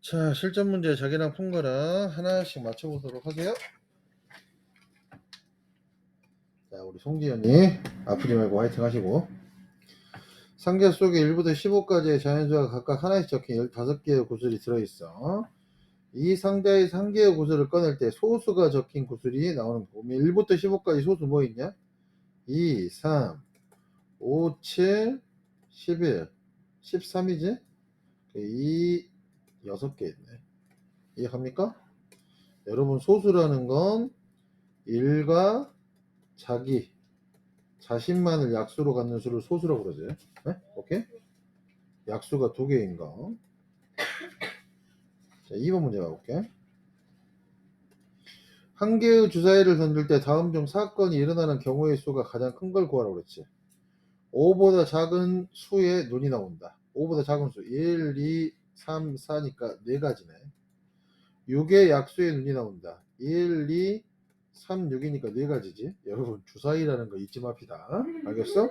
자, 실전 문제 자기랑 푼 거랑 하나씩 맞춰보도록 하세요. 자, 우리 송지연이 아프지 말고 화이팅 하시고. 상자 속에 1부터 15까지의 자연수가 각각 하나씩 적힌 15개의 구슬이 들어있어. 이 상자에서 한 개의 구슬을 꺼낼 때 소수가 적힌 구슬이 나오는 거. 1부터 15까지 소수 뭐 있냐? 2, 3, 5, 7, 11, 13이지? 이 6개 있네. 이해합니까? 여러분, 소수라는 건 1과 자신만을 약수로 갖는 수를 소수라고 그러죠. 네? 오케이? 약수가 2개인 거. 자, 2번 문제 가볼게. 한 개의 주사위를 던질 때 다음 중 사건이 일어나는 경우의 수가 가장 큰 걸 구하라고 그랬지. 5보다 작은 수에 눈이 나온다. 5보다 작은 수 1, 2, 3, 4니까 4가지네. 6의 약수에 눈이 나온다. 1, 2, 3, 6이니까 4가지지. 여러분, 주사위라는 거 잊지 맙시다. 알겠어?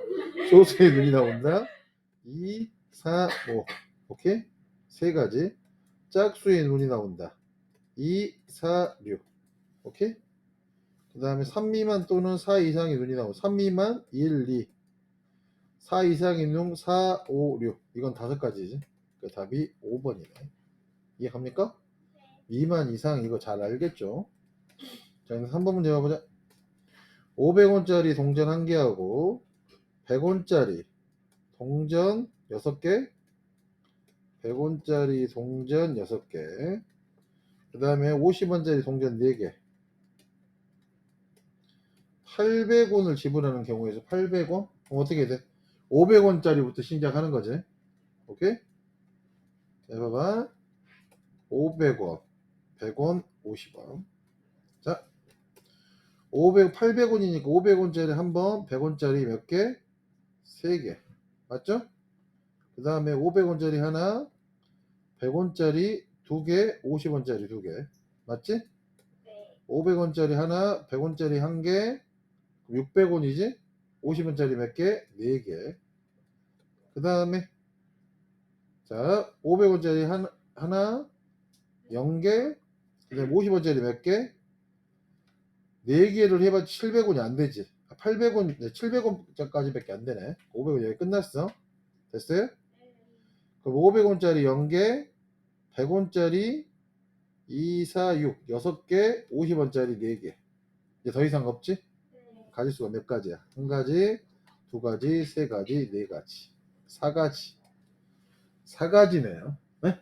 소수에 눈이 나온다. 2, 4, 5. 오케이? 3가지. 짝수에 눈이 나온다. 2, 4, 6. 오케이? 그 다음에 3 미만 또는 4 이상의 눈이 나온다. 3 미만 1, 2. 4 이상의 눈 4, 5, 6. 이건 5가지지. 그 답이 5번이네. 이해합니까? 미만 이상 이거 잘 알겠죠? 자, 3번 문제 봐보자. 500원짜리 동전 1개하고 100원짜리 동전 6개, 100원짜리 동전 6개, 그 다음에 50원짜리 동전 4개, 800원을 지불하는 경우에서 800원? 어떻게 돼? 500원짜리부터 시작하는 거지. 오케이? 자, 봐봐. 500원, 100원, 50원. 자, 800원이니까 500원짜리 한 번, 100원짜리 몇 개? 3개. 맞죠? 그 다음에 500원짜리 하나, 100원짜리 2개, 50원짜리 2개. 맞지? 500원짜리 하나, 100원짜리 1개, 600원이지? 50원짜리 몇 개? 4개. 그 다음에 자, 500원짜리 하나 0개, 그 다음에 50원짜리 몇 개? 4개를 해봤자 700원이 안 되지. 800원, 700원까지 밖에 안 되네. 500원 여기 끝났어. 됐어요? 그럼 500원짜리 0개, 100원짜리 2, 4, 6, 6개, 50원짜리 4개. 이제 더 이상 없지? 가지수가 몇 가지야? 1가지, 2가지, 3가지, 4가지, 4가지. 4가지네요. 네?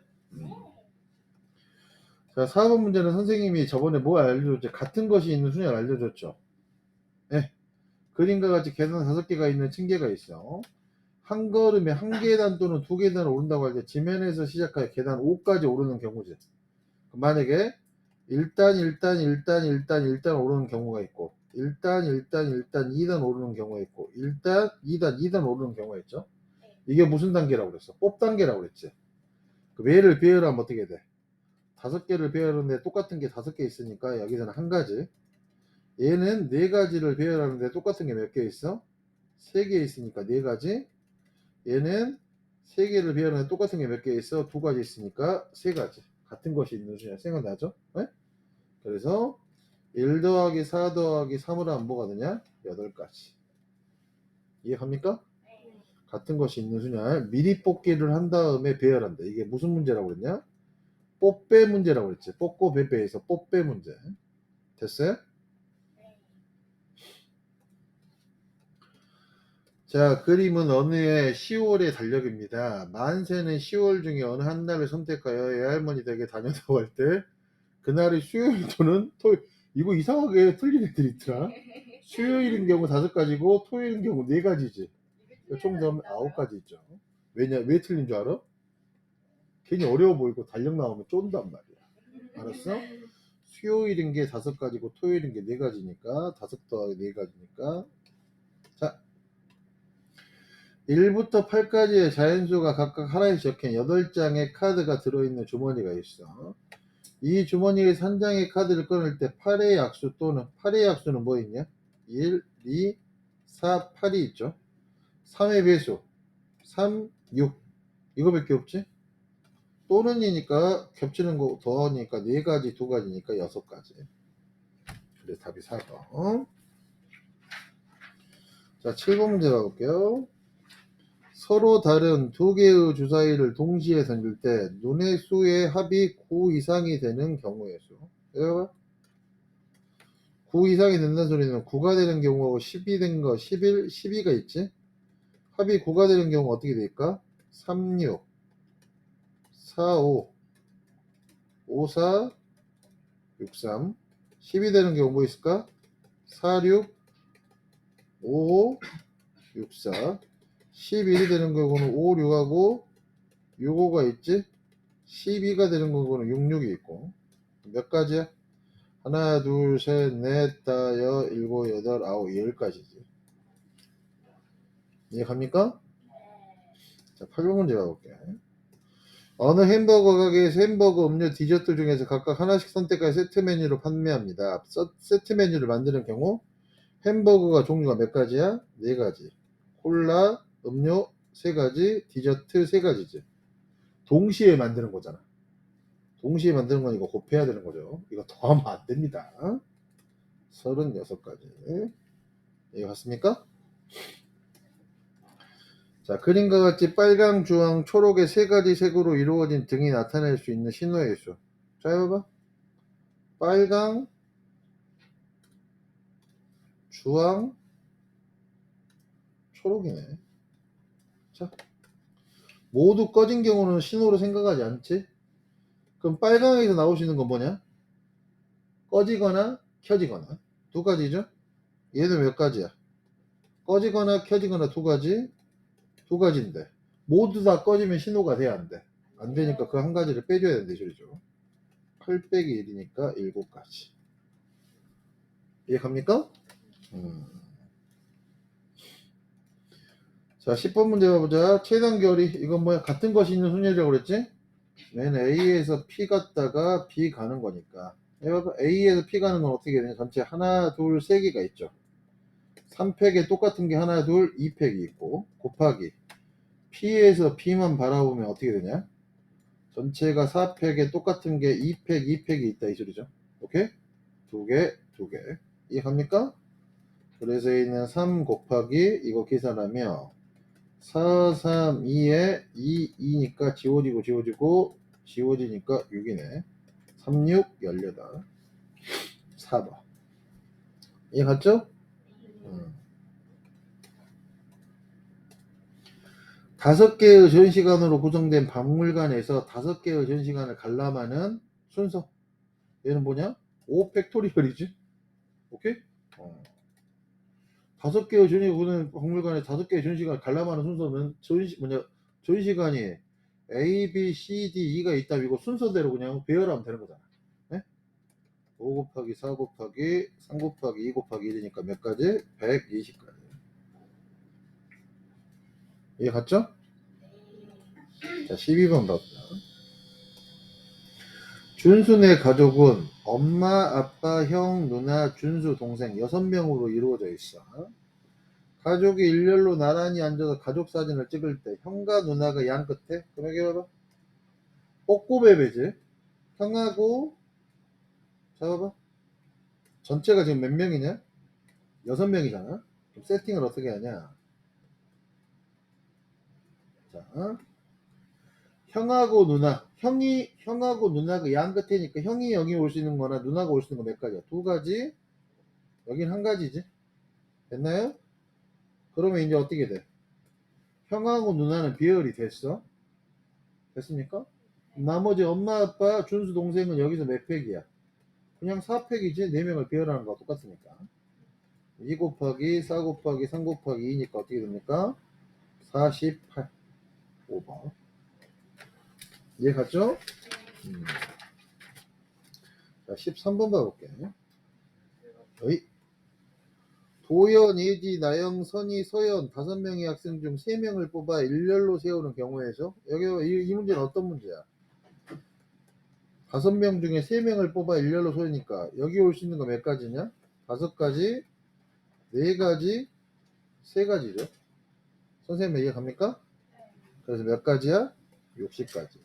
자, 4번 문제는 선생님이 저번에 뭐 알려줬죠? 같은 것이 있는 순위를 알려줬죠. 네. 그림과 같이 계단 5개가 있는 층계가 있어. 한 걸음에 한 계단 또는 2계단을 오른다고 할 때 지면에서 시작하여 계단 5까지 오르는 경우지. 만약에 1단 오르는 경우가 있고 1단 2단 오르는 경우가 있고 1단 2단 오르는 경우가 있죠. 이게 무슨 단계라고 그랬어? 뽑단계라고 그랬지. 그 얘를 배열하면 어떻게 돼? 5개를 배열하는데 똑같은 게 5개 있으니까 여기서는 1가지. 얘는 4가지를 배열하는데 똑같은 게 몇 개 있어? 3개 있으니까 4가지. 얘는 3개를 배열하는데 똑같은 게 몇 개 있어? 2가지 있으니까 3가지. 같은 것이 있는 수냐 생각나죠? 네? 그래서 1 더하기 4 더하기 3으로 하면 뭐가 되냐? 8가지. 이해합니까? 같은 것이 있는 수냐? 미리 뽑기를 한 다음에 배열한다. 이게 무슨 문제라고 그랬냐? 뽑배 문제라고 그랬지. 뽑고 배배에서 뽑배 문제. 됐어요? 자, 그림은 어느 해 10월의 달력입니다. 만세는 10월 중에 어느 한 날을 선택하여 외할머니 댁에 다녀다고 할 때 그날이 수요일 또는 토요일. 이거 이상하게 틀린 애들이 있더라. 수요일인 경우 5가지고 토요일인 경우 4가지지. 총 더하면 9가지 있죠. 왜 틀린 줄 알아? 괜히 어려워 보이고 달력 나오면 쫀단 말이야. 알았어? 수요일인 게 5가지고 토요일인 게 4가지니까 5 더하기 4가지니까. 자, 1부터 8까지의 자연수가 각각 하나씩 적힌 8장의 카드가 들어있는 주머니가 있어. 이 주머니에서 한 장의 카드를 꺼낼 때 8의 약수 또는 8의 약수는 뭐 있냐? 1, 2, 4, 8이 있죠. 3의 배수 3, 6 이거밖에 없지? 또는이니까 겹치는 거 더하니까 4가지 2가지니까 6가지. 그래서 답이 4번. 자, 7번 문제 가볼게요. 서로 다른 두 개의 주사위를 동시에 던질 때 눈의 수의 합이 9 이상이 되는 경우의 수. 여러분 9 이상이 된다는 소리는 9가 되는 경우하고 10이 된 거, 11, 12가 있지? 합이 9가 되는 경우 어떻게 될까? 3, 6, 4, 5, 5, 4, 6, 3. 10이 되는 경우 뭐 있을까? 4, 6, 5, 5, 6, 4. 11이 되는 경우는 5, 6하고 6, 5가 있지? 12가 되는 경우는 6, 6이 있고. 몇 가지야? 하나, 둘, 셋, 넷, 다, 여, 일곱, 여덟, 아홉, 10가지지. 이해갑니까? 자, 8번 문제 가볼게. 어느 햄버거 가게에서 햄버거, 음료, 디저트 중에서 각각 하나씩 선택할 세트 메뉴를 판매합니다. 세트 메뉴를 만드는 경우 햄버거가 종류가 몇 가지야? 4가지. 콜라, 음료 3가지, 디저트 3가지지. 동시에 만드는 거잖아. 동시에 만드는 건 이거 곱해야 되는 거죠. 이거 더하면 안 됩니다. 36가지. 이해 갔습니까? 자, 그림과 같이 빨강, 주황, 초록의 3가지 색으로 이루어진 등이 나타낼 수 있는 신호의 수. 자, 해봐봐. 빨강, 주황, 초록이네. 자, 모두 꺼진 경우는 신호로 생각하지 않지? 그럼 빨강에서 나올 수 있는 건 뭐냐? 꺼지거나 켜지거나. 2가지죠? 얘는 몇 가지야? 꺼지거나 켜지거나 2가지? 2가지인데 모두 다 꺼지면 신호가 돼야 안 돼. 안 되니까 그 한 가지를 빼줘야 된대 소리죠. 8 빼기 1이니까 7가지. 이해 갑니까? 자, 10번 문제 봐보자. 최단 결이 이건 뭐야? 같은 것이 있는 순열이라고 그랬지? 얘는 A에서 P 갔다가 B 가는 거니까. 해봐봐. A에서 P 가는 건 어떻게 되냐? 전체 하나, 둘, 세 개가 있죠. 3팩에 똑같은 게 하나, 둘, 2팩이 있고 곱하기 P에서 B만 바라보면 어떻게 되냐? 전체가 4팩에 똑같은 게 2팩, 2팩이 있다 이 소리죠. 오케이? 2개, 2개. 이해갑니까? 그래서 얘는 3 곱하기 이거 계산하면 4, 3, 2에 2, 2니까 지워지니까 6이네. 3, 6, 18. 4번. 이해 갔죠? 5개의 전시관으로 구성된 박물관에서 5개의 전시관을 관람하는 순서. 얘는 뭐냐? 5팩토리얼이지. 오케이? 5개의 박물관에 5개의 전시관을 관람하는 순서는 전시관이 A, B, C, D, E가 있다면 이거 순서대로 그냥 배열하면 되는 거잖아. 네? 5 곱하기 4 곱하기 3 곱하기 2 곱하기 1이니까 몇 가지? 120가지. 이해 갔죠? 자, 12번 갑니다. 준순의 가족은 엄마, 아빠, 형, 누나, 준수, 동생 6명으로 이루어져 있어. 가족이 일렬로 나란히 앉아서 가족 사진을 찍을 때 형과 누나가 양 끝에, 그럼 여기 봐봐. 꼬꼬베베지. 형하고, 잡아봐. 전체가 지금 몇 명이냐? 6명이잖아. 그럼 세팅을 어떻게 하냐? 자, 형하고 누나. 형하고 누나가 양 끝에니까 형이 여기 올 수 있는 거나 누나가 올 수 있는 거 몇 가지야? 2가지. 여긴 1가지지. 됐나요? 그러면 이제 어떻게 돼? 형하고 누나는 비열이 됐어? 됐습니까? 나머지 엄마, 아빠, 준수, 동생은 여기서 몇 팩이야? 그냥 4팩이지. 4명을 비열하는 거와 똑같으니까. 2 곱하기 4 곱하기 3 곱하기 2니까 어떻게 됩니까? 48. 5번. 이해 갔죠? 자, 13번 봐볼게. 어이. 도연, 예지, 나영, 선희, 서연 5명의 학생 중 3명을 뽑아 일렬로 세우는 경우에서 여기 이 문제는 어떤 문제야? 5명 중에 3명을 뽑아 일렬로 세우니까 여기 올 수 있는 거 몇 가지냐? 5가지, 4가지, 3가지죠. 선생님 이해 갑니까? 그래서 몇 가지야? 60가지.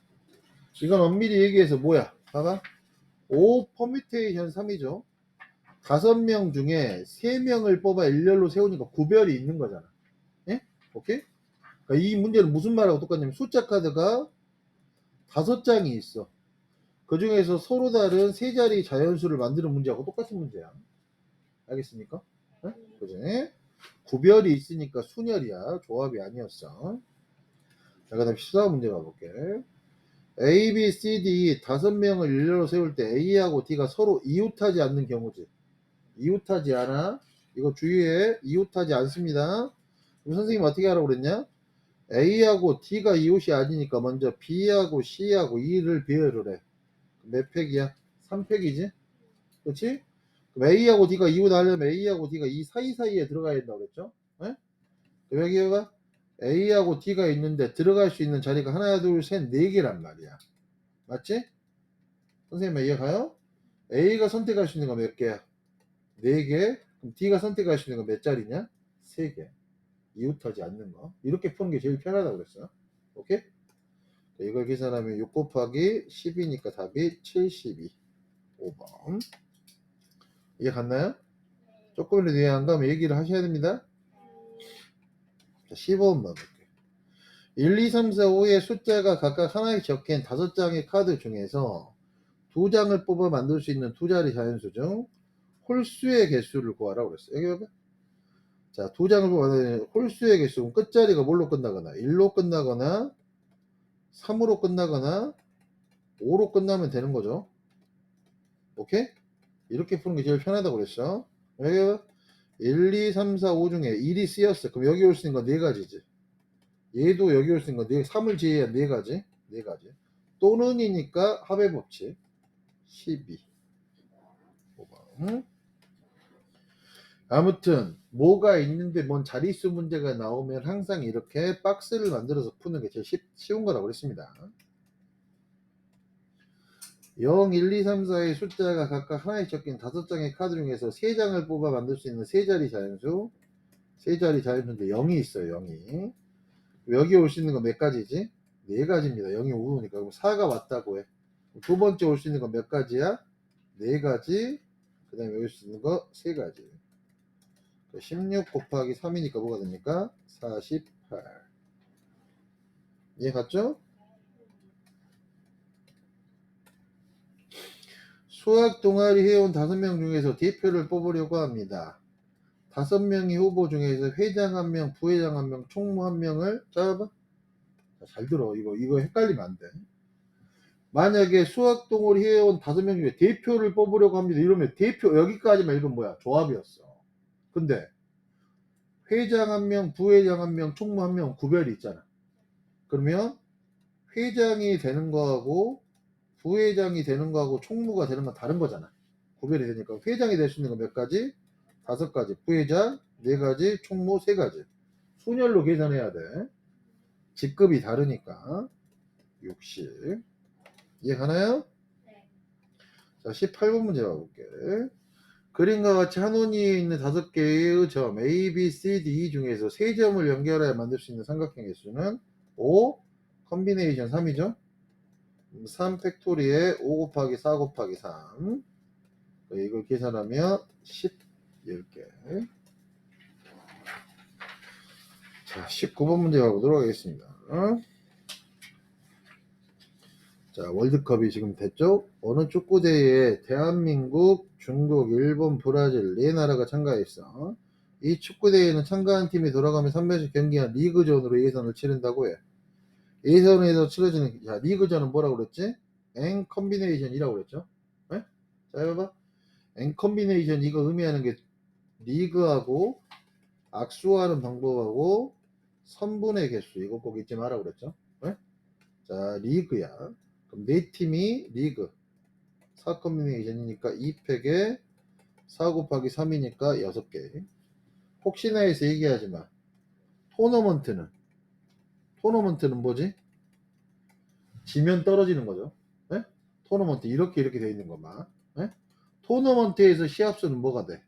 이건 엄밀히 얘기해서 뭐야? 봐봐. 5 퍼뮤테이션 3이죠. 5명 중에 3명을 뽑아 일렬로 세우니까 구별이 있는 거잖아. 예? 오케이? 그러니까 이 문제는 무슨 말하고 똑같냐면 숫자 카드가 5장이 있어. 그 중에서 서로 다른 세 자리 자연수를 만드는 문제하고 똑같은 문제야. 알겠습니까? 예? 그지? 구별이 있으니까 순열이야. 조합이 아니었어. 자, 그 다음 시사 문제 가볼게. A, B, C, D 5명을 일렬로 세울 때 A하고 D가 서로 이웃하지 않는 경우지. 이웃하지 않아. 이거 주의해. 이웃하지 않습니다. 그럼 선생님 어떻게 하라고 그랬냐? A하고 D가 이웃이 아니니까 먼저 B하고 C하고 E를 배열을 해. 몇 팩이야? 3팩이지? 그렇지? 그럼 A하고 D가 이웃 하려면 A하고 D가 이 사이사이에 들어가야 된다고 그랬죠? 네? 여기가 A하고 D가 있는데 들어갈 수 있는 자리가 하나, 둘, 셋, 네 개란 말이야. 맞지? 선생님 이해가요? A가 선택할 수 있는 거 몇 개야? 4개. 그럼 D가 선택할 수 있는 거 몇 자리냐? 3개. 이웃하지 않는 거. 이렇게 푸는 게 제일 편하다고 그랬어요. 오케이? 이걸 계산하면 6 곱하기 10이니까 답이 72. 5번. 이해 갔나요? 조금이라도 이해 안 가면 얘기를 하셔야 됩니다. 자, 15번 봐볼게요. 1, 2, 3, 4, 5의 숫자가 각각 하나씩 적힌 5장의 카드 중에서 2장을 뽑아 만들 수 있는 두 자리 자연수 중 홀수의 개수를 구하라고 그랬어요. 여기 봐봐. 자, 2장을 뽑아 만들 홀수의 개수는 끝자리가 뭘로 끝나거나 1로 끝나거나 3으로 끝나거나 5로 끝나면 되는 거죠. 오케이? 이렇게 푸는 게 제일 편하다고 그랬어. 여기 1, 2, 3, 4, 5 중에 1이 쓰였어. 그럼 여기 올 수 있는 건 4가지지. 얘도 여기 올 수 있는 건 3을 제외한 4가지. 4가지. 또는이니까 합의 법칙. 12. 5번. 아무튼 뭐가 있는데 뭔 자릿수 문제가 나오면 항상 이렇게 박스를 만들어서 푸는 게 제일 쉬운 거라고 그랬습니다. 0, 1, 2, 3, 4의 숫자가 각각 하나에 적힌 5장의 카드 중에서 3장을 뽑아 만들 수 있는 세 자리 자연수. 세 자리 자연수인데 0이 있어요. 0이. 여기 올 수 있는 건 몇 가지지? 4가지입니다. 0이 5니까. 그럼 4가 왔다고 해. 두 번째 올 수 있는 건 몇 가지야? 4가지. 그 다음에 올 수 있는 거 3가지. 16 곱하기 3이니까 뭐가 됩니까? 48. 이해 갔죠? 수학 동아리 해온 5명 중에서 대표를 뽑으려고 합니다. 5명의 후보 중에서 회장 1명, 부회장 1명, 총무 1명을 짜봐. 잘 들어. 이거 헷갈리면 안 돼. 만약에 수학 동아리 해온 5명 중에 대표를 뽑으려고 합니다. 이러면 대표 여기까지만 이건 뭐야? 조합이었어. 근데 회장 1명, 부회장 1명, 총무 1명 구별이 있잖아. 그러면 회장이 되는 거하고 부회장이 되는 거하고 총무가 되는 건 다른 거잖아. 구별이 되니까 회장이 될 수 있는 거 몇 가지? 5가지. 부회장 4가지, 총무 3가지. 순열로 계산해야 돼. 직급이 다르니까. 60. 이해가나요? 자, 18번 문제 가볼게. 그림과 같이 한 원위에 있는 5개의 점 A, B, C, D 중에서 3점을 연결하여 만들 수 있는 삼각형의 수는 5, 컨비네이션 3이죠. 3 팩토리에 5 곱하기 4 곱하기 3. 이걸 계산하면 10, 10개. 자, 19번 문제 가보도록 하겠습니다. 자, 월드컵이 지금 됐죠? 어느 축구대회에 대한민국, 중국, 일본, 브라질 4나라가 참가했어. 이 축구대회는 참가한 팀이 돌아가며 3번씩 경기한 리그전으로 예선을 치른다고 해. 예선에서 치러지는, 자, 리그전은 뭐라고 그랬지? 앵 컨비네이션이라고 그랬죠? 네? 자, 해봐봐. 앵 컨비네이션 이거 의미하는 게 리그하고 악수하는 방법하고 선분의 개수 이거 꼭 잊지 마라 그랬죠? 네? 자, 리그야. 그럼 네 팀이 리그 4 컨비네이션이니까 2팩에 4 곱하기 3이니까 6개. 혹시나 해서 얘기하지 마. 토너먼트는 뭐지? 지면 떨어지는 거죠. 네? 토너먼트 이렇게 되어 있는 것만. 네? 토너먼트에서 시합수는 뭐가 돼?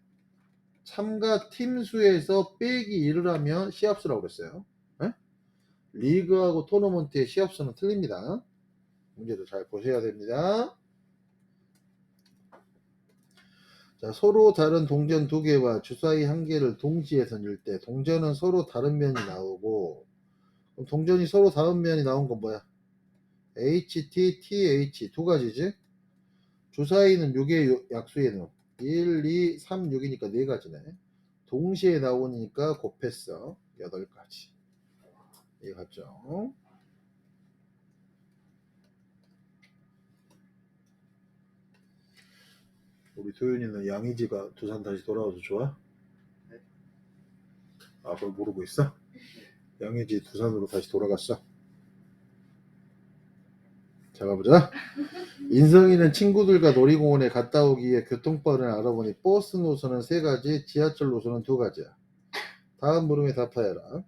참가 팀 수에서 빼기 1을 하면 시합수라고 그랬어요. 네? 리그하고 토너먼트의 시합수는 틀립니다. 문제도 잘 보셔야 됩니다. 자, 서로 다른 동전 2개와 주사위 1개를 동시에 던질 때 동전은 서로 다른 면이 나오고, 그럼 동전이 서로 다른 면이 나온 건 뭐야? HT, TH 두 가지지? 주사위는 6의 약수에는 1, 2, 3, 6이니까 네 가지네. 동시에 나오니까 곱했어. 8가지. 이해 갔죠? 우리 도윤이는 양의지가 두산 다시 돌아와서 좋아? 아, 그걸 모르고 있어? 양의지 두산으로 다시 돌아갔어? 자, 가보자. 인성이는 친구들과 놀이공원에 갔다 오기 위해 교통편을 알아보니 버스 노선은 3가지, 지하철 노선은 2가지야. 다음 물음에 답하여라.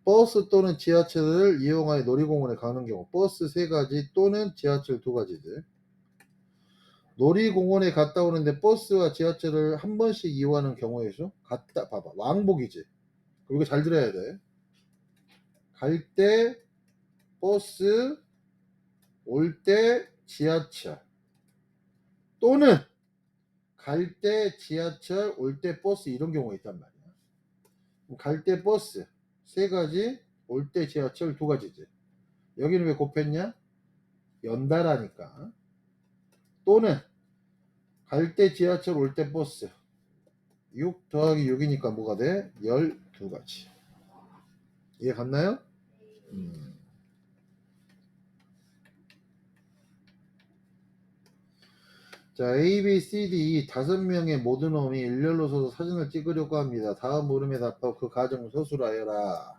버스 또는 지하철을 이용하여 놀이공원에 가는 경우 버스 3가지 또는 지하철 2가지지. 놀이공원에 갔다 오는데 버스와 지하철을 한 번씩 이용하는 경우의 수? 갔다 봐봐. 왕복이지. 그리고 잘 들어야 돼. 갈 때 버스, 올 때 지하철. 또는 갈 때 지하철, 올 때 버스 이런 경우가 있단 말이야. 갈 때 버스 3가지, 올 때 지하철 2가지지. 여기는 왜 곱했냐? 연달아니까. 또는 갈 때 지하철, 올 때 버스 6 더하기 6이니까 뭐가 돼? 12가지. 이해 갔나요? 자, A, B, C, D 5명의 모든 놈이 일렬로 서서 사진을 찍으려고 합니다. 다음 물음에 답하고 그 과정을 서술하여라.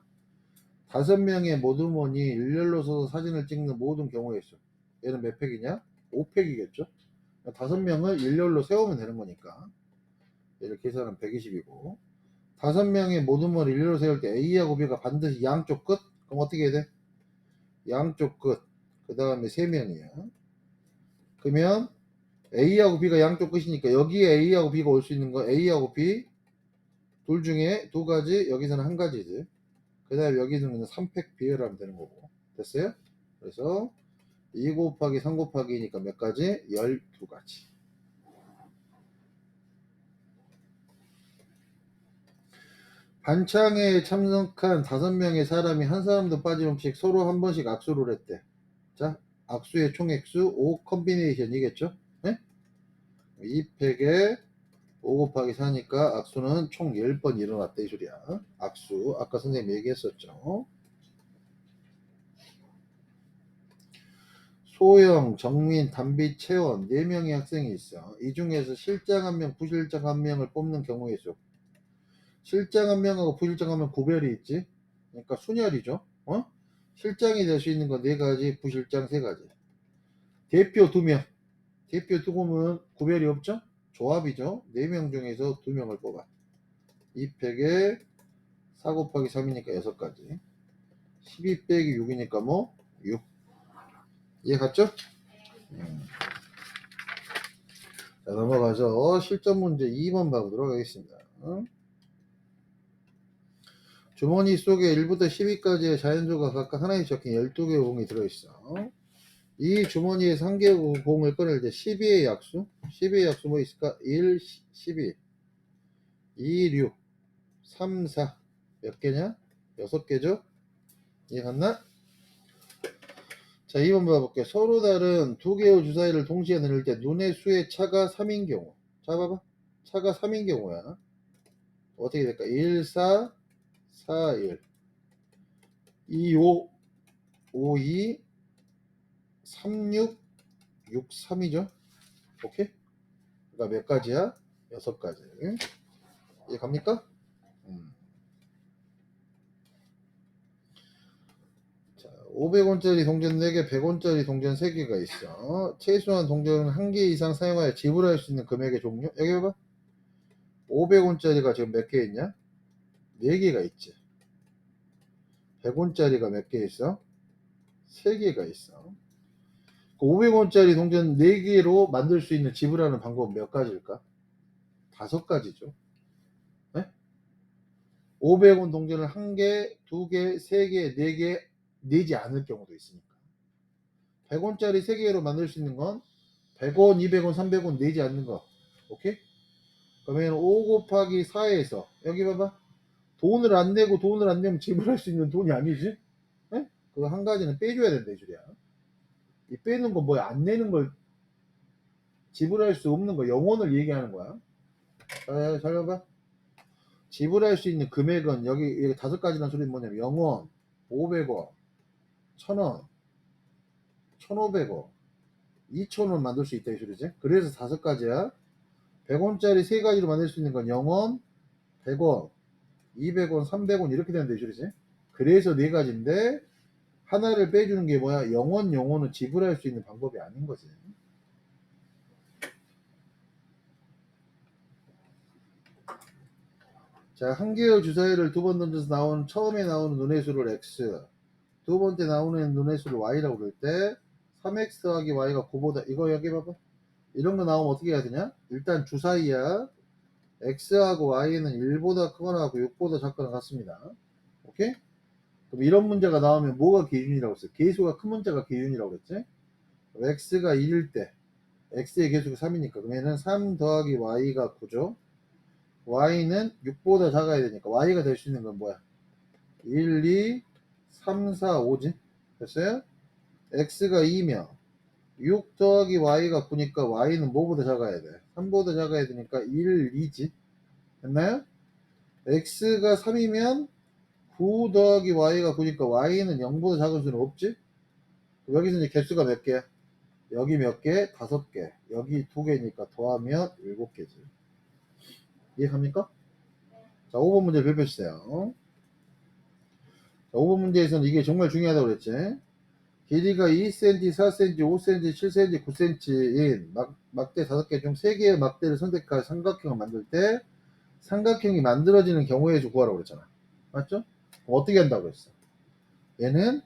5명의 모든 놈이 일렬로 서서 사진을 찍는 모든 경우의 수. 얘는 몇 팩이냐? 5팩이겠죠? 5명을 일렬로 세우면 되는 거니까. 얘를 계산하면 120이고. 5명의 모든 놈을 일렬로 세울 때 A하고 B가 반드시 양쪽 끝? 그럼 어떻게 해야 돼? 양쪽 끝. 그 다음에 3명이야. 그러면 A하고 B가 양쪽 끝이니까 여기에 A하고 B가 올 수 있는 거 A하고 B 둘 중에 2가지, 여기서는 1가지지. 그 다음에 여기서는 3팩 비율하면 되는 거고. 됐어요? 그래서 2 곱하기 3 곱하기니까 몇 가지? 12가지. 반창회에 참석한 5명의 사람이 한 사람도 빠짐없이 서로 한 번씩 악수를 했대. 자, 악수의 총액수 5 컨비네이션이겠죠? 네? 2팩에 5 곱하기 4니까 악수는 총 10번 일어났다 이 소리야. 악수 아까 선생님이 얘기했었죠. 소영, 정민, 담비, 채원 4명의 학생이 있어. 이 중에서 실장 1명, 부실장 1명을 뽑는 경우의 수. 실장 1명하고 부실장 1명 구별이 있지. 그러니까 순열이죠. 실장이 될 수 있는 건 4가지, 부실장 3가지. 대표 2명. 대표 2명은 구별이 없죠. 조합이죠. 4명 중에서 2명을 뽑아. 2팩에 4 곱하기 3이니까 6가지. 12 빼기 6이니까 뭐? 6. 이해 갔죠? 자, 넘어가서 실전 문제 2번 봐보도록 하겠습니다. 주머니 속에 1부터 10위까지의 자연수가 각각 하나에 적힌 12개의 공이 들어있어. 이 주머니에서 1개의 공을 꺼낼 때 12의 약수? 12의 약수 뭐 있을까? 1, 12, 2, 6, 3, 4. 몇 개냐? 6개죠? 이해 갔나? 자, 2번 봐볼게. 서로 다른 2개의 주사위를 동시에 넣을 때 눈의 수의 차가 3인 경우. 자, 봐봐. 차가 3인 경우야. 어떻게 될까? 1, 4, 4, 1. 2, 5, 5, 2, 3, 6, 6, 3이죠. 오케이? 그러니까 몇 가지야? 6가지. 이해 갑니까? 자, 500원짜리 동전 4개, 100원짜리 동전 3개가 있어. 최소한 동전은 1개 이상 사용하여 지불할 수 있는 금액의 종류. 여기 봐봐. 500원짜리가 지금 몇 개 있냐? 4개가 있지. 100원짜리가 몇 개 있어? 3개가 있어. 500원짜리 동전 4개로 만들 수 있는 지불하는 방법은 몇 가지일까? 5가지죠. 네? 500원 동전을 1개, 2개, 3개, 4개 내지 않을 경우도 있으니까. 100원짜리 3개로 만들 수 있는 건 100원, 200원, 300원 내지 않는 거. 오케이? 그러면 5 곱하기 4에서 여기 봐봐. 돈을 안 내고 돈을 안 내면 지불할 수 있는 돈이 아니지? 예? 그거 한 가지는 빼줘야 된다 이 소리야. 이 빼는 거 뭐야? 안 내는 걸 지불할 수 없는 거 영원을 얘기하는 거야. 잘 봐봐. 지불할 수 있는 금액은 여기 5가지란 소리는 뭐냐면 0원, 500원, 1000원, 1500원, 2000원 만들 수 있다 이 소리지. 그래서 5가지야. 100원짜리 3가지로 만들 수 있는 건 0원, 100원, 200원, 300원 이렇게 된다 이 소리지. 그래서 4가지인데 하나를 빼주는 게 뭐야? 영원은 지불할 수 있는 방법이 아닌 거지. 자, 한 개의 주사위를 2번 던져서 처음에 나오는 눈의 수를 x, 두 번째 나오는 눈의 수를 y라고 그럴 때 3x 더하기 y가 9보다 이거 여기 봐봐. 이런 거 나오면 어떻게 해야 되냐? 일단 주사위야. x하고 y는 1보다 크거나 6보다 작거나 같습니다. 오케이? 그럼 이런 문제가 나오면 뭐가 기준이라고 했어? 개수가 큰 문자가 기준이라고 했지? x가 1일 때 x의 개수가 3이니까 그러면은 3 더하기 y가 9죠. y는 6보다 작아야 되니까 y가 될 수 있는 건 뭐야? 1, 2, 3, 4, 5지. 됐어요? x가 2면 6 더하기 y가 9니까 y는 뭐보다 작아야 돼? 3보다 작아야 되니까 1, 2지. 됐나요? x가 3이면 9 더하기 y가 9니까 y는 0보다 작은 수는 없지? 여기서 이제 개수가 몇 개야? 여기 몇 개? 5개. 여기 2개니까 더하면 7개지. 이해갑니까? 자, 5번 문제 별표주세요. 자, 5번 문제에서는 이게 정말 중요하다고 그랬지. 길이가 2cm, 4cm, 5cm, 7cm, 9cm인 막대 5개 중 3개의 막대를 선택할 삼각형을 만들 때 삼각형이 만들어지는 경우의 수 구하라고 그랬잖아. 맞죠? 어떻게 한다고 했어? 얘는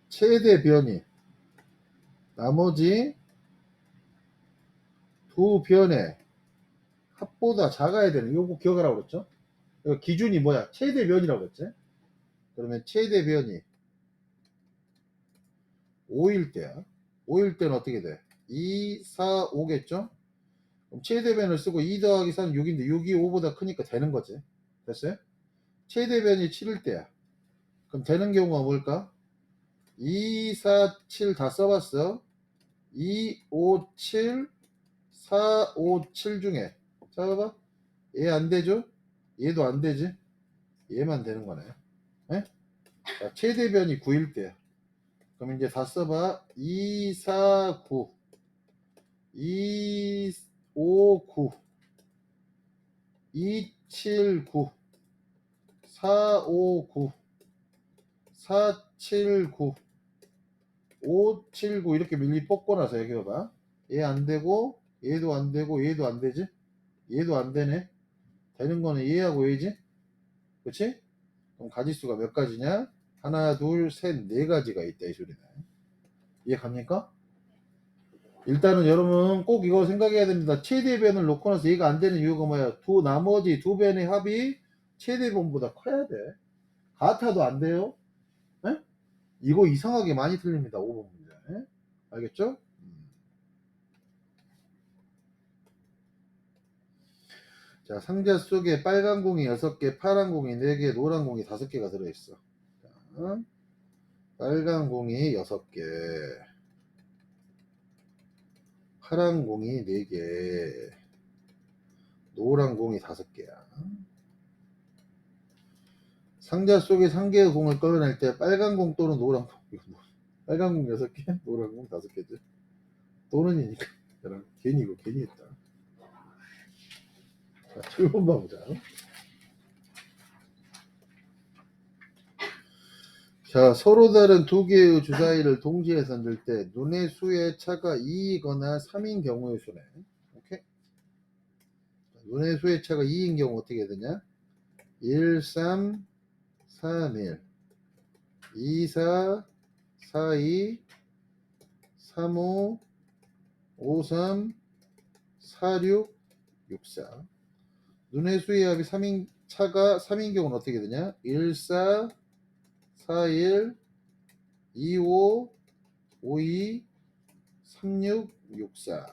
최대 변이 나머지 두 변의 합보다 작아야 되는 이거 기억하라고 그랬죠? 기준이 뭐야? 최대 변이라고 그랬지? 그러면 최대 변이 5일 때야. 5일 때는 어떻게 돼? 2, 4, 5겠죠? 그럼 최대변을 쓰고 2 더하기 4는 6인데 6이 5보다 크니까 되는 거지. 됐어요? 최대변이 7일 때야. 그럼 되는 경우가 뭘까? 2, 4, 7 다 써봤어. 2, 5, 7, 4, 5, 7 중에 자 봐봐. 얘 안 되죠? 얘도 안 되지? 얘만 되는 거네. 네? 자, 최대변이 9일 때야. 그럼 이제 다 써봐. 2, 4, 9 2, 5, 9 2, 7, 9 4, 5, 9 4, 7, 9 5, 7, 9 이렇게 밀리 뽑고 나서 여기 봐봐. 얘 안 되고 얘도 안 되고 얘도 안 되지? 얘도 안 되네. 되는 거는 얘하고 얘지? 그치? 그럼 가지수가 몇 가지냐? 하나, 둘, 셋, 네 가지가 있다 이 소리네. 이해 갑니까? 일단은 여러분 꼭 이거 생각해야 됩니다. 최대변을 놓고 나서 얘가 안 되는 이유가 뭐야? 나머지 두 변의 합이 최대변보다 커야 돼. 같아도 안 돼요. 에? 이거 이상하게 많이 틀립니다. 5번 문제. 알겠죠? 자, 상자 속에 빨간 공이 6개, 파란 공이 4개, 노란 공이 5개가 들어있어. 자, 빨간 공이 6개, 파란 공이 4개, 노란 공이 5개야. 상자 속에 3개의 공을 꺼내낼 때 빨간 공 또는 노란 공, 빨간 공 6개, 노란 공 5개지. 또는이니까. 괜히 이거 괜히 했다. 자, 7번 봐보자. 자, 서로 다른 두 개의 주사위를 동시에 던질 때 눈의 수의 차가 2이거나 3인 경우의 수네. 오케이? 눈의 수의 차가 2인 경우 어떻게 되냐? 1, 3, 3, 1, 2, 4, 4, 2, 3, 5, 5, 3, 4, 6, 6, 4. 눈의 수의 합이 3인, 차가 3인 경우는 어떻게 되냐? 1, 4, 4, 1, 2, 5, 52 36 63.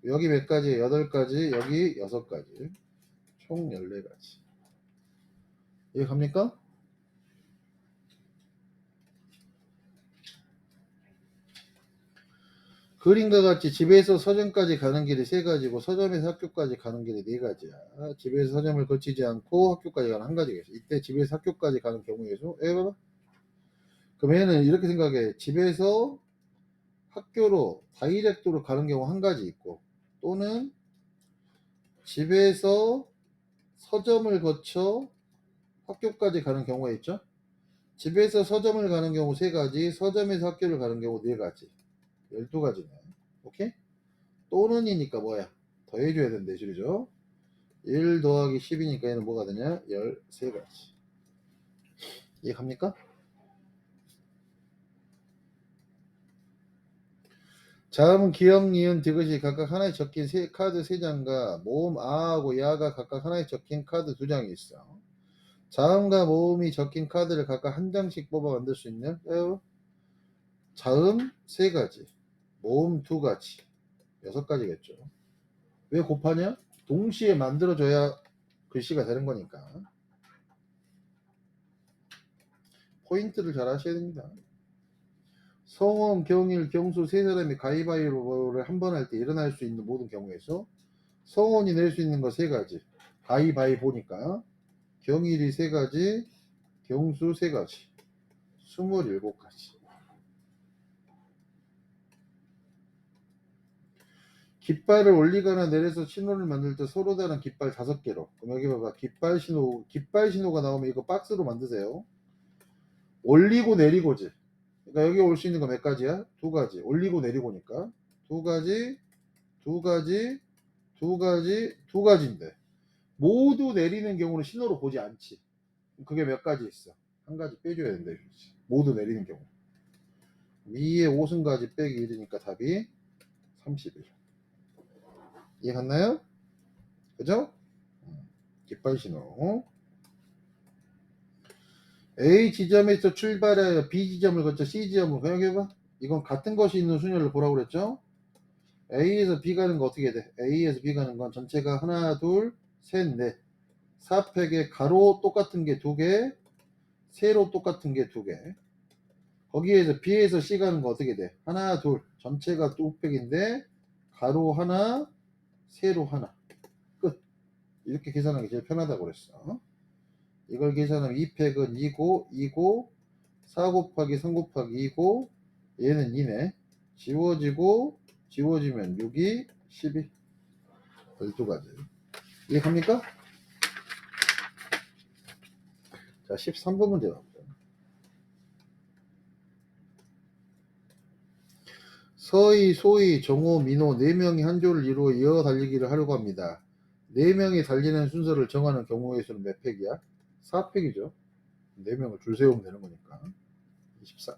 여기 몇 가지? 8가지, 여기 6가지. 총 14가지. 이해 갑니까? 그림과 같이 집에서 서점까지 가는 길이 3가지고 서점에서 학교까지 가는 길이 4가지야. 집에서 서점을 거치지 않고 학교까지 가는 1가지가 있어. 이때 집에서 학교까지 가는 경우의 수. 봐봐. 그럼 얘는 이렇게 생각해. 집에서 학교로 다이렉트로 가는 경우 1가지 있고, 또는 집에서 서점을 거쳐 학교까지 가는 경우가 있죠. 집에서 서점을 가는 경우 3가지, 서점에서 학교를 가는 경우 4가지. 12가지네. 오케이? 또는이니까 뭐야? 더해줘야 된대, 줄이죠? 1 더하기 10이니까 얘는 뭐가 되냐? 13가지. 이해갑니까? 자음은 기역, 니은, 디귿이 각각 하나에 적힌 카드 3장과 모음 아하고 야가 각각 하나에 적힌 카드 2장이 있어. 자음과 모음이 적힌 카드를 각각 1장씩 뽑아 만들 수 있는 자음 3가지, 모음 2가지, 6가지겠죠. 왜 곱하냐? 동시에 만들어줘야 글씨가 되는 거니까. 포인트를 잘 하셔야 됩니다. 성원, 경일, 경수 3사람이 가위바위보를 한 번 할 때 일어날 수 있는 모든 경우에서 성원이 낼 수 있는 거 3가지. 가위바위보니까. 경일이 3가지, 경수 3가지. 27가지. 깃발을 올리거나 내려서 신호를 만들 때 서로 다른 깃발 5개로. 그럼 여기 봐봐. 깃발 신호가 나오면 이거 박스로 만드세요. 올리고 내리고지. 그러니까 여기 올 수 있는 거 몇 가지야? 2가지. 올리고 내리고니까 2가지, 2가지, 2가지, 2가지인데 모두 내리는 경우는 신호로 보지 않지. 그게 몇 가지 있어? 1가지 빼줘야 된다. 모두 내리는 경우. 위에 5승가지 빼기 1이니까 답이 31. 이해 갔나요? 그죠? 깃발 신호. A 지점에서 출발하여 B 지점을 거쳐 C 지점을 생각해봐. 이건 같은 것이 있는 순열을 보라고 그랬죠? A에서 B 가는 거 어떻게 돼? A에서 B 가는 건 전체가 하나, 둘, 셋, 넷. 4팩에 가로 똑같은 게 2개, 세로 똑같은 게 2개. 거기에서 B에서 C 가는 거 어떻게 돼? 하나, 둘. 전체가 2팩인데 가로 하나, 세로 하나. 끝. 이렇게 계산하기 제일 편하다고 그랬어. 이걸 계산하면 2팩은 2고 2고 4 곱하기 3 곱하기 2고 얘는 2네. 지워지면 6이 12. 12가지. 이해갑니까? 자, 13번 문제 나옵니다. 서희, 소희, 정호, 민호 4명이 한 조를 이루어 이어 달리기를 하려고 합니다. 4명이 달리는 순서를 정하는 경우의 수는 몇 팩이야? 4팩이죠. 4명을 줄 세우면 되는 거니까. 24.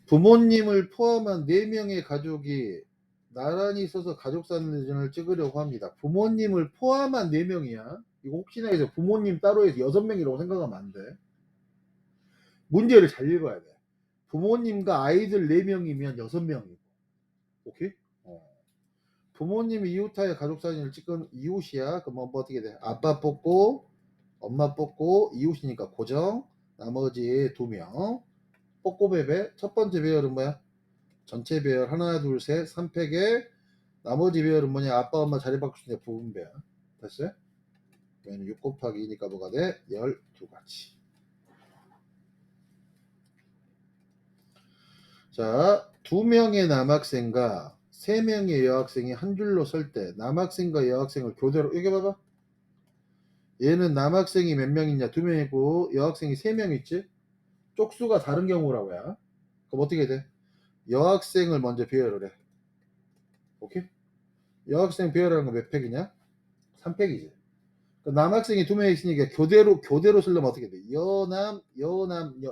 부모님을 포함한 4명의 가족이 나란히 서서 가족사진을 찍으려고 합니다. 부모님을 포함한 4명이야. 이거 혹시나 해서 부모님 따로 해서 6명이라고 생각하면 안 돼. 문제를 잘 읽어야 돼. 부모님과 아이들 4명이면 6명이고. 오케이? 부모님이 이웃하여 가족사진을 찍은 이웃이야. 그럼 뭐 어떻게 돼? 아빠 뽑고 엄마 뽑고 이웃이니까 고정. 나머지 2명. 뽑고배배. 첫 번째 배열은 뭐야? 전체 배열 하나 둘 셋 3팩에 나머지 배열은 뭐냐? 아빠 엄마 자리 바꿀 수 있는 부분 배열. 됐어요? 그러면 6 곱하기 2니까 뭐가 돼? 12가지. 자, 2명의 남학생과 3명의 여학생이 한 줄로 설 때 남학생과 여학생을 교대로 여기 봐봐. 얘는 남학생이 몇 명이냐? 2명이고 여학생이 3명 있지? 쪽수가 다른 경우라고 야. 그럼 어떻게 돼? 여학생을 먼저 배열을 해. 오케이? 여학생 배열하는 거 몇 팩이냐? 3팩이지. 남학생이 2명 있으니까 교대로 쓰려면 어떻게 돼?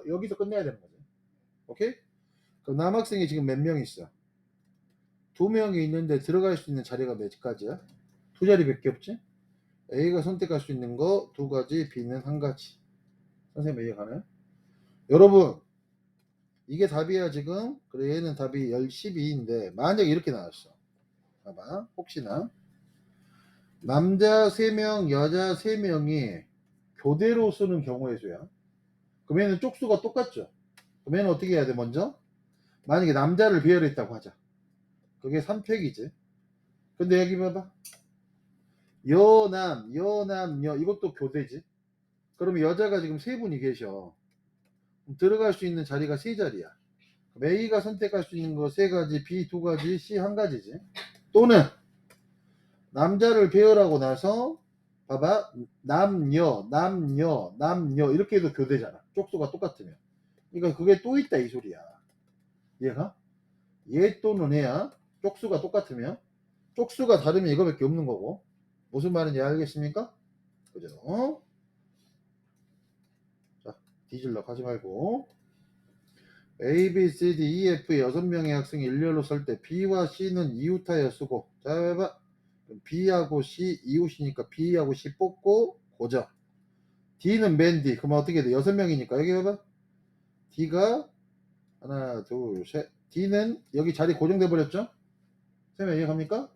여기서 끝내야 되는 거죠. 오케이? 그럼 남학생이 지금 몇 명 있어? 2명이 있는데 들어갈 수 있는 자리가 몇 가지야? 2자리밖에 없지? A가 선택할 수 있는 거 2가지, B는 1가지. 선생님 이해 가나요? 여러분 이게 답이야 지금. 그래 얘는 답이 12인데 만약에 이렇게 나왔어. 봐봐 혹시나 남자 3명 여자 3명이 교대로 쓰는 경우의 수야. 그러면 쪽수가 똑같죠. 그러면 어떻게 해야 돼? 먼저 만약에 남자를 배열했다고 하자. 그게 3팩이지. 근데 여기 봐봐 여남 여 이것도 교대지. 그러면 여자가 지금 3분이 계셔. 들어갈 수 있는 자리가 3자리야. A가 선택할 수 있는 거 3가지, B 2가지, C 1가지지. 또는 남자를 배열하고 나서 봐봐 남녀 이렇게 해도 교대잖아. 쪽수가 똑같으면. 그러니까 그게 또 있다 이 소리야. 얘가 얘 또는 얘야. 쪽수가 똑같으면. 쪽수가 다르면 이거밖에 없는 거고. 무슨 말인지 알겠습니까? 그죠? 자 뒤질러 가지 말고 A, B, C, D, E, F 6명의 학생이 일렬로 설 때 B와 C는 이웃하여 쓰고. 자 해봐. B하고 C 이웃이니까 B하고 C 뽑고 고정. D는 맨 D. 그러면 어떻게 돼? 6명이니까 여기 해봐. D가 하나 둘 셋. D는 여기 자리 고정돼 버렸죠? 3명 이해갑니까?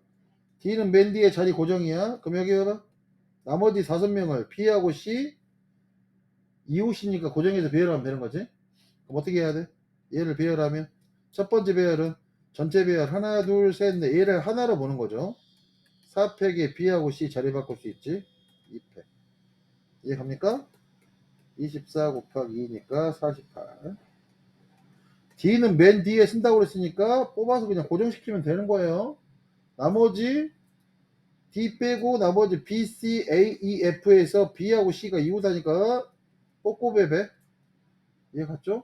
D는 맨 D의 자리 고정이야. 그럼 여기 해봐. 나머지 5명을 B하고 C 이웃이니까 고정해서 배열하면 되는 거지. 그럼 어떻게 해야 돼? 얘를 배열하면 첫 번째 배열은 전체 배열 하나 둘 셋 넷 얘를 하나로 보는 거죠. 4팩에 B하고 C 자리 바꿀 수 있지. 2팩 이해갑니까? 24 곱하기 2니까 48. D는 맨 뒤에 쓴다고 그랬으니까 뽑아서 그냥 고정시키면 되는 거예요. 나머지 D 빼고 나머지 B, C, A, E, F에서 B하고 C가 이웃하니까 뽑고배배. 이해 갔죠?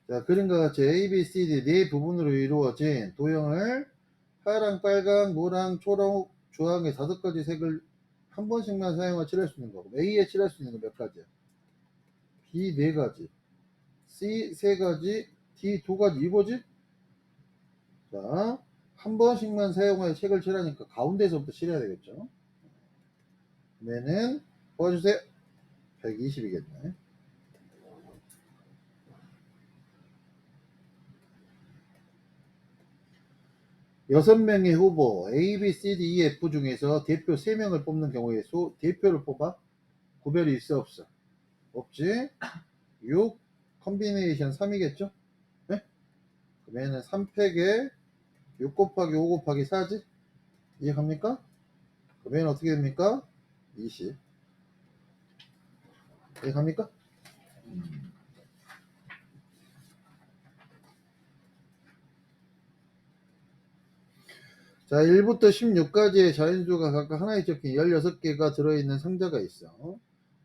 자, 그림과 같이 A, B, C, D 네 부분으로 이루어진 도형을 파랑, 빨강, 노랑, 초록, 주황의 5가지 색을 한 번씩만 사용해 칠할 수 있는 거고. A에 칠할 수 있는 거 몇 가지야? B 4가지, C 3가지, D 2가지 이거지? 자, 한 번씩만 사용해 색을 칠하니까 가운데서부터 칠해야 되겠죠? 그러면은 도와주세요. 120이겠네. 6명의 후보 A, B, C, D, E, F 중에서 대표 3명을 뽑는 경우의 수. 대표를 뽑아? 구별이 있어 없어? 없지. 6 컨비네이션 3이겠죠? 네? 그러면은 3팩에 6 곱하기 5 곱하기 4지? 이해갑니까? 그러면 어떻게 됩니까? 20. 이해갑니까? 자, 1부터 16까지의 자연수가 각각 하나에 적힌 16개가 들어있는 상자가 있어.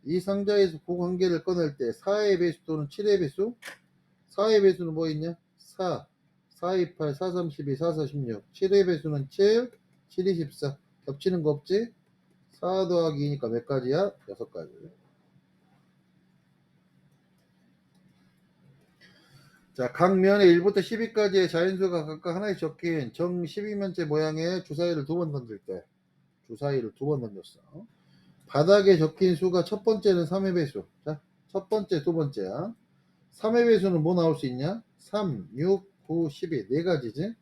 이 상자에서 그 관계를 꺼낼 때 4의 배수 또는 7의 배수? 4의 배수는 뭐 있냐? 4, 4, 2, 8, 4, 3, 12, 4, 4, 16. 7의 배수는 7, 7, 24. 겹치는 거 없지? 4 더하기 2니까 몇 가지야? 6가지. 자, 각 면에 1부터 12까지의 자연수가 각각 하나에 적힌 정 12면체 모양의 주사위를 2번 던질 때 주사위를 2번 던졌어. 바닥에 적힌 수가 첫 번째는 3의 배수. 자, 첫 번째, 두 번째야. 3의 배수는 뭐 나올 수 있냐? 3, 6, 9, 12. 네 가지지.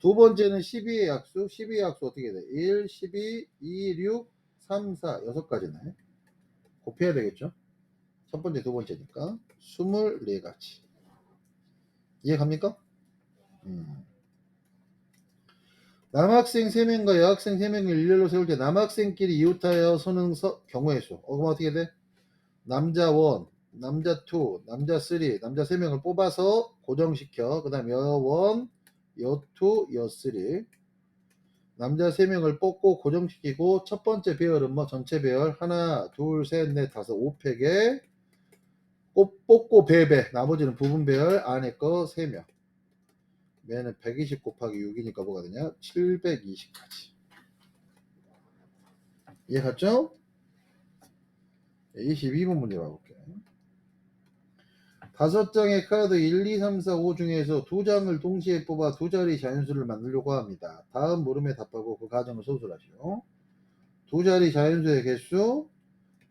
두 번째는 12의 약수. 12의 약수 어떻게 돼? 1, 12, 2, 6, 3, 4. 6가지네. 곱해야 되겠죠? 첫 번째, 두 번째니까. 24가지. 이해갑니까? 남학생 3명과 여학생 3명을 일렬로 세울 때 남학생끼리 이웃하여 서는 경우의 수. 그럼 어떻게 돼? 남자 1, 남자 2, 남자 3, 남자 3명을 뽑아서 고정시켜. 그 다음 여 1, 여 2, 여 3. 남자 3명을 뽑고 고정시키고 첫 번째 배열은 뭐 전체 배열 하나, 둘, 셋, 넷, 다섯, 5팩에 뽑고 배배. 나머지는 부분 배열 안에 거 3명. 얘는 120 곱하기 6이니까 뭐가 되냐? 720까지. 이해갔죠? 22번 문제 봐볼게. 5장의 카드 1, 2, 3, 4, 5 중에서 2장을 동시에 뽑아 2자리 자연수를 만들려고 합니다. 다음 물음에 답하고 그 과정을 소술하시오. 두 자리 자연수의 개수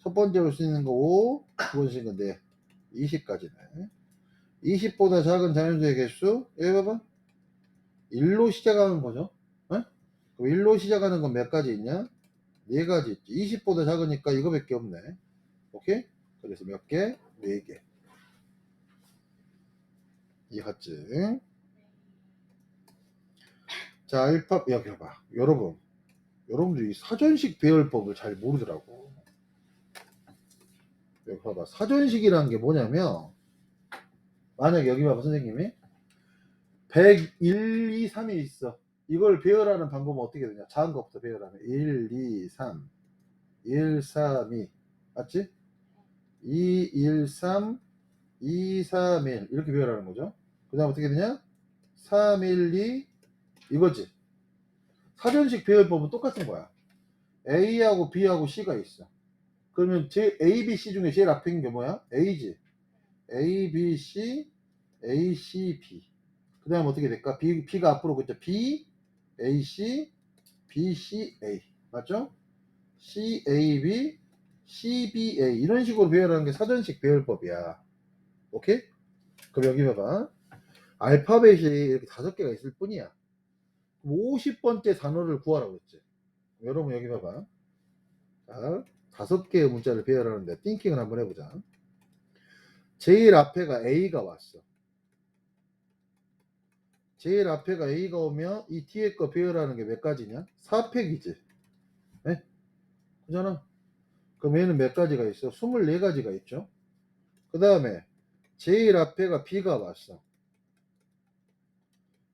첫 번째 올 수 있는 거 5, 두 번째 건데 20까지네. 20보다 작은 자연수의 개수 여기 봐봐 1로 시작하는 거죠. 어? 그럼 1로 시작하는 건 몇 가지 있냐? 네 가지 있지. 20보다 작으니까 이거밖에 없네. 오케이? 그래서 몇 개? 4개. 이해갔지? 자, 알파 여기 봐봐. 여러분들이 사전식 배열법을 잘 모르더라고. 여기 봐봐. 사전식이라는 게 뭐냐면 만약 여기 봐봐 선생님이 101, 2, 3이 있어. 이걸 배열하는 방법은 어떻게 되냐? 작은 것부터 배열하면 1, 2, 3, 1, 3, 2 맞지? 2, 1, 3, 2, 3, 1 이렇게 배열하는 거죠. 그 다음 어떻게 되냐? 3, 1, 2 이거지. 사전식 배열법은 똑같은 거야. A하고 B하고 C가 있어. 그러면 A, B, C 중에 제일 앞에 있는 게 뭐야? A지. A, B, C, A, C, B. 그 다음 어떻게 될까? B가 앞으로 그죠? B, A, C, B, C, A. 맞죠? C, A, B, C, B, A. 이런 식으로 배열하는 게 사전식 배열법이야. 오케이? 그럼 여기 봐봐. 알파벳이 이렇게 5개가 있을 뿐이야. 50번째 단어를 구하라고 했지. 여러분 여기 봐봐. 자, 5개의 문자를 배열하는데 띵킹을 한번 해보자. 제일 앞에가 A가 왔어. 제일 앞에가 A가 오면 이 뒤에 거 배열하는 게 몇 가지냐? 4팩이지. 네? 그잖아. 그럼 얘는 몇 가지가 있어? 24가지가 있죠. 그 다음에 제일 앞에가 B가 왔어.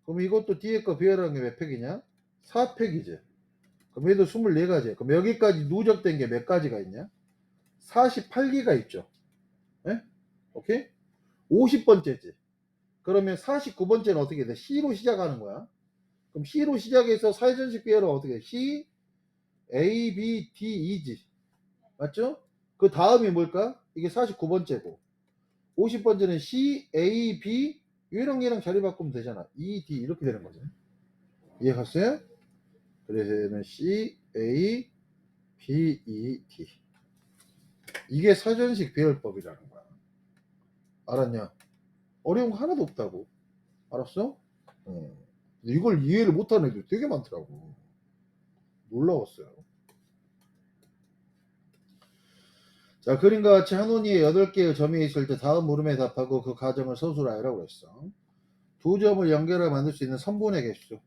그럼 이것도 뒤에 거 배열하는 게 몇 팩이냐? 4팩이지. 그럼 얘도 24가지. 그럼 여기까지 누적된 게 몇 가지가 있냐? 48개가 있죠. 네? 오케이? 50번째지. 그러면 49번째는 어떻게 돼? C로 시작하는 거야. 그럼 C로 시작해서 사회전식 배열은 어떻게 돼? C, A, B, D, E지. 맞죠? 그 다음이 뭘까? 이게 49번째고 50번째는 C, A, B 얘랑 자리 바꾸면 되잖아. E, D 이렇게 되는 거죠. 이해갔어요? 그래서 얘는 C, A, B, E, D 이게 사전식 배열법이라는 거야. 알았냐? 어려운 거 하나도 없다고. 알았어? 이걸 이해를 못하는 애들 되게 많더라고. 놀라웠어요. 자, 그림과 같이 한 원위에 8개의 점이 있을 때 다음 물음에 답하고 그 가정을 서술하여라고 그랬어. 두 점을 연결해 만들 수 있는 선분의 개수.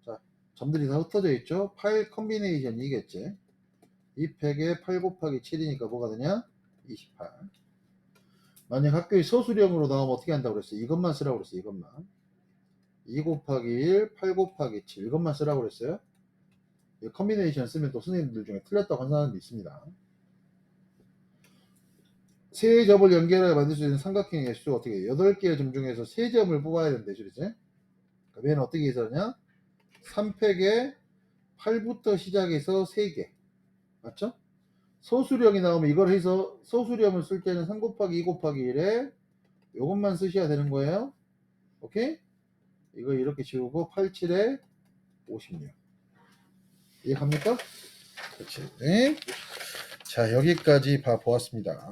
자, 점들이 다 흩어져 있죠? 8 컨비네이션이겠지. 이 팩에 8 곱하기 7이니까 뭐가 되냐? 28. 만약 학교에 서술형으로 나오면 어떻게 한다고 그랬어? 이것만 쓰라고 그랬어. 이것만. 2 곱하기 1, 8 곱하기 7 이것만 쓰라고 그랬어요. 이 컨비네이션 쓰면 또 선생님들 중에 틀렸다고 하는 사람도 있습니다. 세 점을 연결해 만들 수 있는 삼각형의 개수 어떻게 해? 8개의 점 중에서 3점을 뽑아야 된대, 그렇지? 그럼 얘는 어떻게 해서냐? 3팩에 8부터 시작해서 3개. 맞죠? 소수령이 나오면 이걸 해서 소수령을 쓸 때는 3 곱하기 2 곱하기 1에 요것만 쓰셔야 되는 거예요. 오케이? 이거 이렇게 지우고 8, 7에 56. 이해갑니까? 그렇지. 네. 자, 여기까지 보았습니다.